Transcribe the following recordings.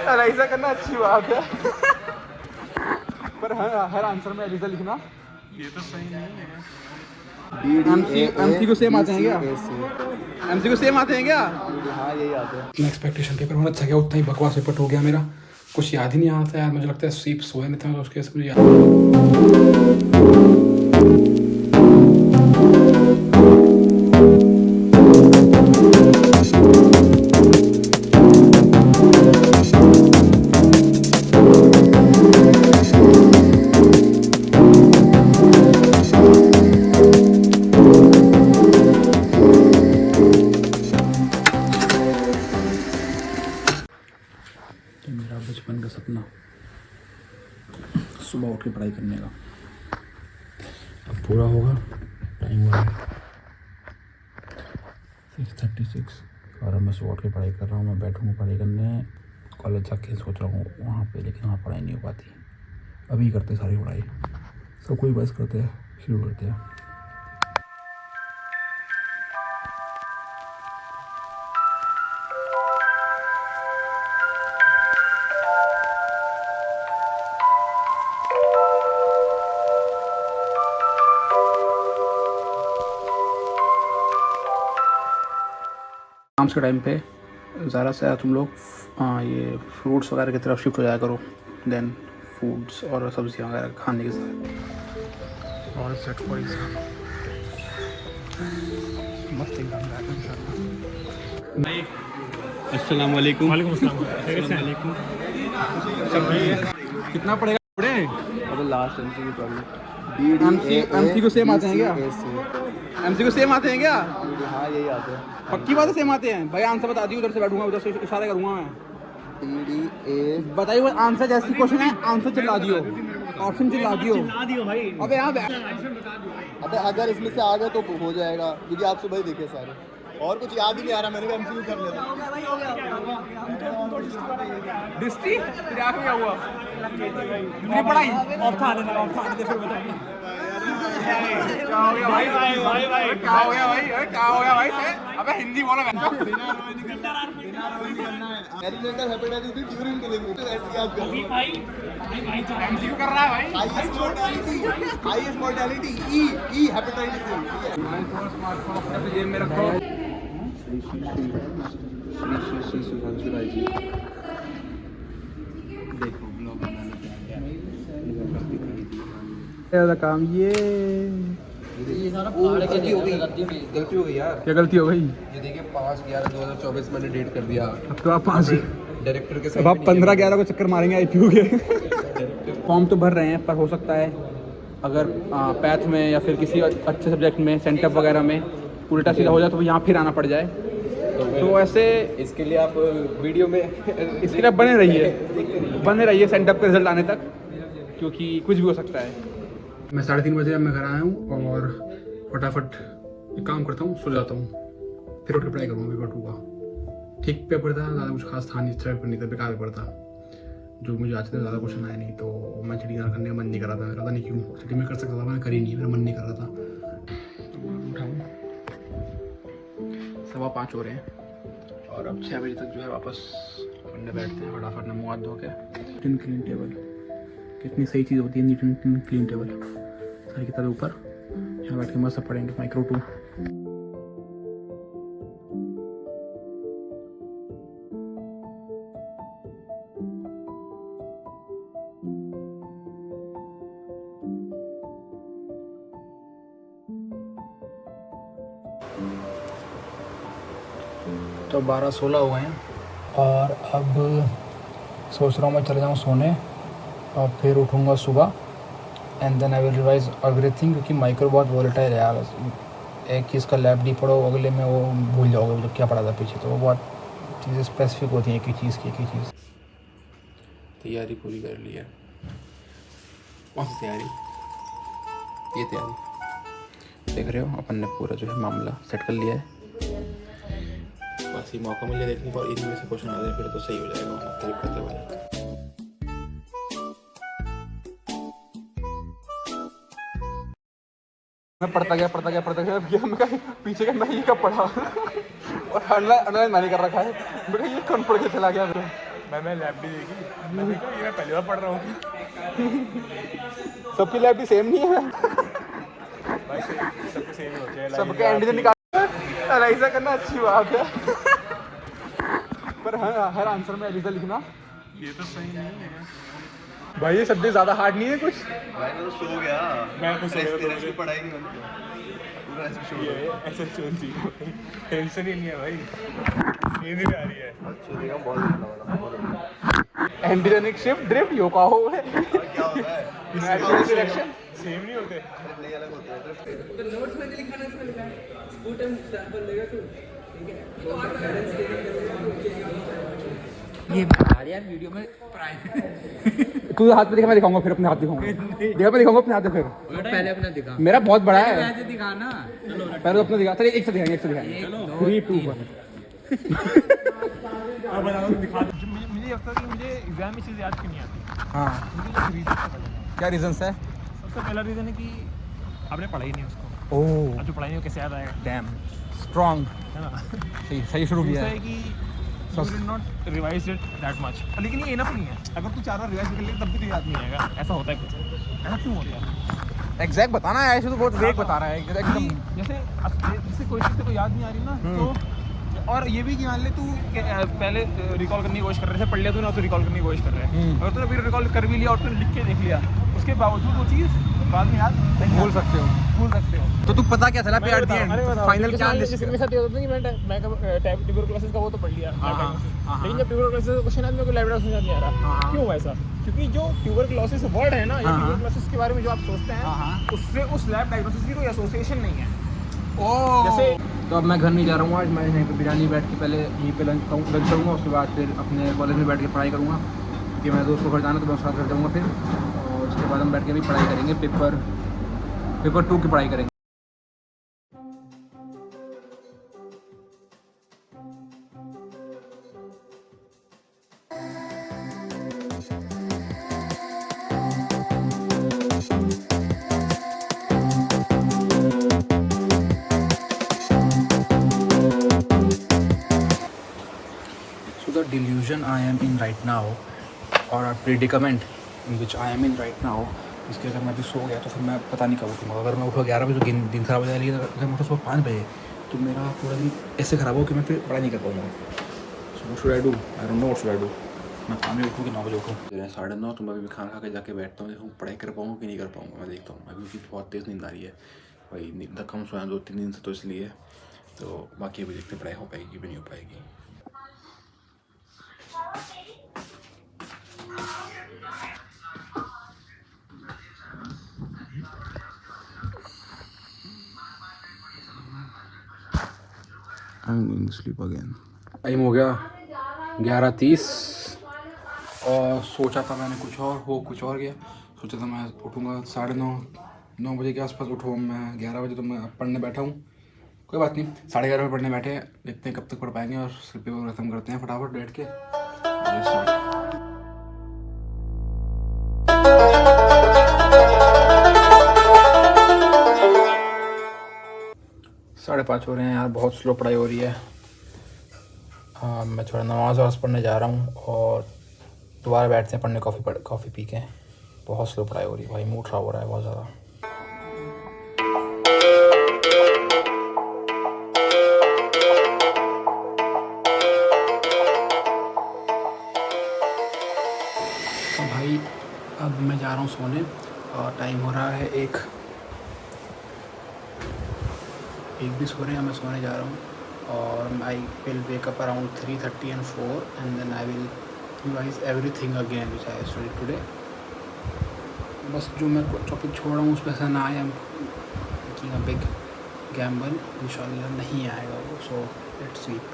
अरे ऐसा करना अच्छी बात है। पर हर आंसर में एलिजा लिखना। ये तो सही नहीं है। एमसी को सेम आते हैं क्या? एमसी को सेम आते हैं क्या? हाँ यही आते हैं। इतना एक्सपेक्टेशन पेपर बहुत अच्छा गया, उतना ही बकवास पेपर हो गया मेरा। कुछ याद ही नहीं आता यार, मुझे लगता है सीप सोए नहीं था तो उसके मुझे याद। मेरा बचपन का सपना सुबह उठ के पढ़ाई करने का अब पूरा होगा। टाइम हुआ है 6:36 और अब मैं सुबह उठ के पढ़ाई कर रहा हूँ। मैं बैठूँगा पढ़ाई करने, कॉलेज जाके सोच रहा हूँ वहाँ पे, लेकिन वहाँ पढ़ाई नहीं हो पाती। अभी करते सारी पढ़ाई, सब कोई बस करते हैं, शुरू करते हैं। एग्जाम्स के टाइम पे ज़्यादा से ज़्यादा तुम लोग ये फ्रूट्स वगैरह की तरफ शिफ्ट हो जाया करो, देन फूड्स और सब्जियां वगैरह खाने के साथ। All set for exam. मस्त एग्जाम जाएगा इंशाल्लाह। अस्सलाम वालेकुम। वालेकुम अस्सलाम। कितना पड़ेगा? पड़े अब लास्ट एमसी की प्रॉब्लम। एमसी को सेम आते हैं क्या? एमसी को सेम आते हैं क्या? हाँ यही आते हैं। पक्की बात है सेम आते हैं भाई। आंसर बता दियो, उधर से बैठूंगा, उधर से इशारा करूंगा मैं। DDA बताइए वो आंसर जैसी क्वेश्चन है, आंसर चिल्ला दियो, ऑप्शन चिल्ला दियो। भाई अबे यहाँ अबे अगर इसमें से आ गए तो हो जाएगा, क्योंकि आप सुबह ही देखे सारे, और कुछ याद ही नहीं आ रहा। मैंने भी एमसीक्यू कर लिया। डिस्ट्री तेरे आंख में क्या हुआ? नहीं पढ़ाई ऑफ था आने फिर बता। क्या हो गया भाई? क्या हो गया भाई? क्या हो गया भाई? अबे हिंदी बोलो। एरिनेटल हेपेटाइटिस बी ड्यूरिंग डिलीवरी, ऐसे याद करो। एमसीक्यू कर रहा है भाई। हाईएस्ट मोर्टेलिटी ई हेपेटाइटिस सी। जेब में रखो। श्री सुधांशु राय जी, देखो ब्लॉग बनाना क्या काम ये गलती हो गई यार। क्या गलती हो गई? ये देखिए 5/11/2024 मैंने डेट कर दिया। अब तो आप 5 डायरेक्टर के अब आप 15/11 को चक्कर मारेंगे आईपीओ के। फॉर्म तो भर रहे हैं, पर हो सकता है अगर पैथ में या फिर किसी अच्छे सब्जेक्ट में सेंटअप वगैरह में उल्टा सीधा हो जाए तो यहाँ फिर आना पड़ जाए। तो ऐसे इसके लिए आप वीडियो में इसके लिए बने रहिए सेंटअप के रिजल्ट आने तक, क्योंकि कुछ भी हो सकता है। मैं 3:30 बजे मैं घर आया हूँ और फटाफट एक काम करता हूँ, सो जाता हूँ, फिर उठ के पढ़ाई करूँगा पेपर 2 का। ठीक पेपर था, ज़्यादा कुछ खास था नहीं, अच्छा पेपर नहीं था, बेकार पेपर था। जो मुझे आज तक ज़्यादा क्वेश्चन आया नहीं, तो मैं चिड़ी करने का मन नहीं कर रहा था मेरा, पता नहीं क्यों। चिड़ी में कर सकता था, मैं करी नहीं, मेरा मन नहीं कर रहा था। उठाऊँ 5:15 हो रहे हैं और अब 6 बजे तक जो है वापस पढ़ने बैठते हैं। फटाफट मुँह हाथ धो के। क्लीन टेबल कितनी सही चीज़ होती है, नीट एंड क्लीन टेबल। सारी किताबें ऊपर, यहाँ बैठ के मस्त पढ़ेंगे माइक्रो 2। तो 12:16 हो गए हैं और अब सोच रहा हूँ मैं चले जाऊँ सोने और फिर उठूँगा सुबह and then I will revise everything, क्योंकि माइक्रो बहुत वोलेटाइल है यार। एक चीज़ का लैब डी पढ़ो, अगले में वो भूल जाओगे जब क्या पढ़ा था पीछे। तो वो बहुत चीज़ें स्पेसिफिक होती हैं, एक ही चीज़ की, एक ही चीज़। तैयारी पूरी कर ली है। कौन सी तैयारी? ये तैयारी देख रहे हो, अपन ने पूरा जो है मामला सेट कर लिया है। बस ये मौका मिले देखने को, इनमें से क्वेश्चन आ जाए फिर तो सही हो जाएगा, वरना क्लिक करते हुए। मैं पढ़ता गया मैं कहा पीछे का मैं ये कब पढ़ा और अंडरलाइन मैंने कर रखा है। मैं कहा ये कौन पढ़ के चला गया मेरे। मैं लैब भी देखी, मैं देखा ये मैं पहली बार पढ़ रहा हूँ। सबकी लैब भी सेम नहीं है भाई सबके सेम ही होते हैं, सबके एंड से निकाल ऐसा करना अच्छी बात है पर हर आंसर में एलिजा लिखना ये तो सही नहीं है। भाई ये सब्जेक्ट ज़्यादा हार्ड नहीं है कुछ। भाई मैं तो सो गया, मैं तो सो गया, टेस्ट की पढ़ाई नहीं होती पूरा ऐसे छोड़ ये ऐसा चलती है, टेंशन ही नहीं है भाई, नींद भी आ रही है। चलेगा बहुत लगा एंटीजेनिक शिफ्ट ड्रिफ्ट योगा हो है क्या होता है नेचुरल सिलेक्शन सेम नहीं होते। नहीं अलग होते हैं तो नोट्स में लिखा ना इसमें लिखा है स्कूट एंड सैंपल लेगा तू ठीक है तो बैलेंस ये बता यार वीडियो में तू हाथ पे दिखा, मैं दिखाऊंगा फिर अपने हाथ दिखाऊंगा दिखा, मैं दिखाऊंगा अपने हाथ पे फिर पहले अपना दिखा मेरा बहुत बड़ा है ऐसे दिखाना चलो पहले तो अपना दिखा, चलिए एक से दिखाएंगे 3 2 1 अब बताओ दिखा दो। मुझे लगता है कि मुझे एग्जाम में चीज़ याद क्यों नहीं आती। हाँ मुझे रीज़न पता नहीं। क्या रीजंस है? सबसे पहला रीज़न है कि आपने पढ़ाई नहीं उसको, ओह अब जो पढ़ाई नहीं हो कैसे याद आएगा, डैम स्ट्रांग, है ना। सही सही शुरू किया दूसरा है। है कि you did not revise it that much, लेकिन ये इनफ नहीं है। अगर तू 4 बार रिवाइज कर ले तब भी तुझे याद नहीं आएगा, ऐसा होता है कुछ। ऐसा क्यों होता है? एग्जैक्ट बताना है, ऐसे तो बहुत वेग बता रहा है एकदम। जैसे कोई चीज़ तेरे को याद नहीं आ रही ना तो, और ये भी कि मान ले तू पहले रिकॉल करने की कोशिश कर रहे थे, पढ़ लिया तूने और तू रिकॉल करने की कोशिश कर रहे हैं, अगर तूने फिर रिकॉल कर भी लिया और तूने लिख के देख लिया, उसके बावजूद वो चीज़ बाद में याद नहीं भूल सकते हो। तो तू पता क्या चला पे एट द एंड फाइनल क्या मेरे साथ ये होता है कि मैं ट्यूबरकुलोसिस का वो तो पढ़ लिया, लेकिन जब ट्यूबरकुलोसिस का क्वेश्चन आया मेरे को लैब डायग्नोसिस नहीं आ रहा। क्यों ऐसा? क्योंकि जो ट्यूबरकुलोसिस वर्ड है ना, या ट्यूबरकुलोसिस के बारे में जो आप सोचते हैं उससे उस लैब डायग्नोसिस की कोई एसोसिएशन नहीं है। जैसे तो अब मैं घर नहीं जा रहा हूँ आज, मैं यहीं पे बिरयानी बैठ के पहले यहीं पे लंच करूँगा, उसके बाद फिर अपने कॉलेज में बैठ के पढ़ाई करूँगा क्योंकि मैं दोस्त को घर जाना तो मैं उसके साथ घर जाऊँगा फिर, और उसके बाद हम बैठ के भी पढ़ाई करेंगे, पेपर 2 की पढ़ाई करेंगे। So the delusion I am in right now, or a predicament in which I am in right now, इसके अगर मैं अभी सो गया तो फिर मैं पता नहीं कब उठूँगा। अगर मैं उठा 11 बजे तो दिन खराब हो जाएगा, लेकिन अगर मैं उठा सुबह 5 बजे तो मेरा पूरा दिन ऐसे ख़राब हो कि मैं फिर पढ़ाई नहीं कर पाऊँगा। So what should I do? I don't know what should I do. मैं 5 बजे उठूँ कि 9 बजे उठूँ? 9:30 तो मैं अभी खाना खा के जाके बैठता हूँ, देखूँ पढ़ाई कर पाऊँगा कि नहीं कर पाऊँगा। मैं देखता हूँ अभी क्योंकि बहुत तेज़ नींद आ रही है भाई, नींद कम सोया 2-3 दिन से तो इसलिए, तो बाकी अभी देखते पढ़ाई हो पाएगी कि नहीं हो पाएगी। I'm going to sleep again. Time हो गया 11:30 और सोचा था मैंने कुछ और गया। सोचा था मैं उठूँगा 9:30 बजे के आसपास उठूँ, मैं 11 बजे तो मैं पढ़ने बैठा हूँ। कोई बात नहीं, 11:30 बजे पढ़ने बैठे हैं, देखते हैं कब तक पढ़ पाएंगे और पेपर ख़त्म करते हैं फटाफट बैठ के। 5:30 हो रहे हैं यार, बहुत स्लो पढ़ाई हो रही है। हाँ, मैं थोड़ा नमाज़ पढ़ने जा रहा हूँ और दोबारा बैठते हैं पढ़ने, कॉफ़ी पी के। बहुत स्लो पढ़ाई हो रही है भाई, मूड ख़राब हो रहा है बहुत ज़्यादा। तो भाई अब मैं जा रहा हूँ सोने और टाइम हो रहा है 1 भी सो रहे हैं, मैं सोने जा रहा हूँ और I will wake up around 3:30 and 4 and then I will revise everything again which I study today. बस जो मैं टॉपिक छोड़ रहा हूँ उस पर ऐसा ना आया, मेकिंग अ बिग गैम्बल, इंशाल्लाह नहीं आएगा वो। So let's sleep.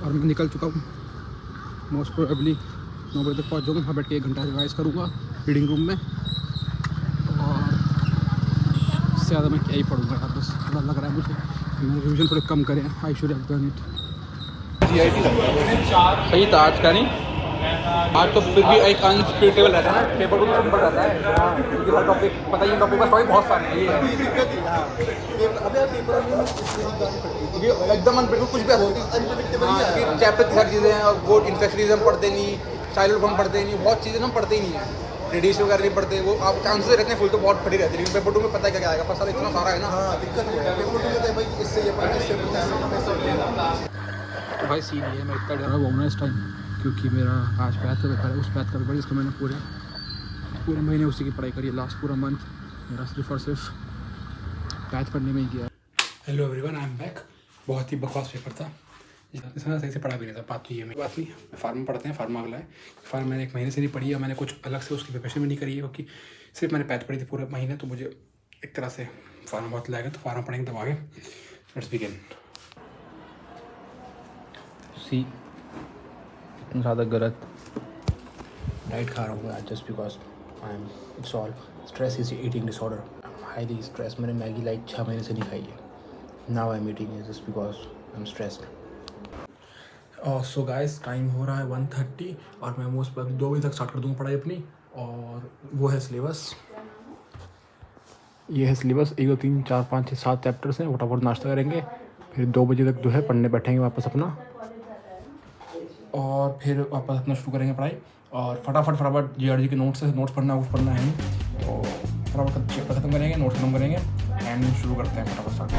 और मैं निकल चुका हूँ, मोस्ट प्रोबेबली 9 बजे तक पहुँच जाऊँगा। वहाँ बैठ के 1 घंटा रिवाइज़ करूँगा रीडिंग रूम में, और इससे ज़्यादा मैं क्या ही पढ़ूँगा यार, बस थोड़ा लग रहा है मुझे मैंने रिविजन थोड़े कम करें। I should have done it. सही था आज का नहीं? आज तो फिर भी एक अनस्पिरिटेबल रहता है ना, पेपर तो सिंपल रहता है क्योंकि हर टॉपिक पता ही, टॉपिक पर बहुत सारे हैं, ये है दिक्कत ही हाँ अभी आप पेपर में इसलिए नहीं जान पड़ती क्योंकि एकदम अनप्रिडिक्टेबल कुछ भी अनप्रेडिक्टेबल ही है चैप्टर हर चीज़ें हैं, वो इन्फेक्शनिज्म पढ़ते नहीं, चाइल्ड हम पढ़ते नहीं, बहुत चीज़ें हम पढ़ते ही नहीं है, रेडिएशन वगैरह नहीं पढ़ते, वो आप चांसेस रहते हैं फुल तो बहुत बड़ी रहती है, लेकिन पेपर 2 में पता है क्या आएगा, पर सारा इतना सारा है ना। हाँ दिक्कत है पेपर 2 में तो भाई इससे ये पढ़ना इससे पढ़ना इससे पढ़ना तो भाई सीन ये है, मैं इतना डरा हुआ हूँ ना इस टाइम, क्योंकि मेरा आज मैथ का पेपर है, उस मैथ का पेपर जिसको मैंने पूरे महीने उसी की पढ़ाई करी है, लास्ट पूरा मंथ मेरा सिर्फ और सिर्फ मैथ पढ़ने में ही किया। Hello everyone, I am back. बहुत ही बकवास पेपर था, इसमें सही से पढ़ा भी नहीं था, बात तो ये मेरी बात नहीं, फार्मा पढ़ते हैं, फार्मा अगला है, फार्मा मैंने 1 महीने से नहीं पढ़ी है, मैंने कुछ अलग से उसकी प्रिपरेशन भी नहीं करी है, क्योंकि सिर्फ मैंने पैथ पढ़ी थी पूरे महीने, तो मुझे एक तरह से फार्मा बहुत लगेगा, तो फार्मा पढ़ेंगे तब आगे। Let's begin. सी इतना ज़्यादा गलत डाइट खा रहा हूँ आज just because I am it's all stress is eating disorder, highly stress. मैंने मैगी लाइक 6 महीने से नहीं खाई है, now I am eating it just because I am stressed. So guys time हो रहा है 1:30 और मैं मोस्ट 2 बजे तक स्टार्ट कर दूँगा पढ़ाई अपनी, और वो है सिलेबस, ये है सिलेबस 1 2 3 4 5 6 7 चैप्टर्स हैं, फटाफट नाश्ता करेंगे, फिर 2 बजे तक जो है पढ़ने बैठेंगे वापस अपना, और फिर वापस अपना शुरू करेंगे पढ़ाई, और फटाफट जीआरजी के नोट्स पढ़ना है नहीं, तो फटाफट चैप्टर खत्म करेंगे, नोट्स खत्म करेंगे एंड शुरू करते हैं फटाफट स्टार्ट।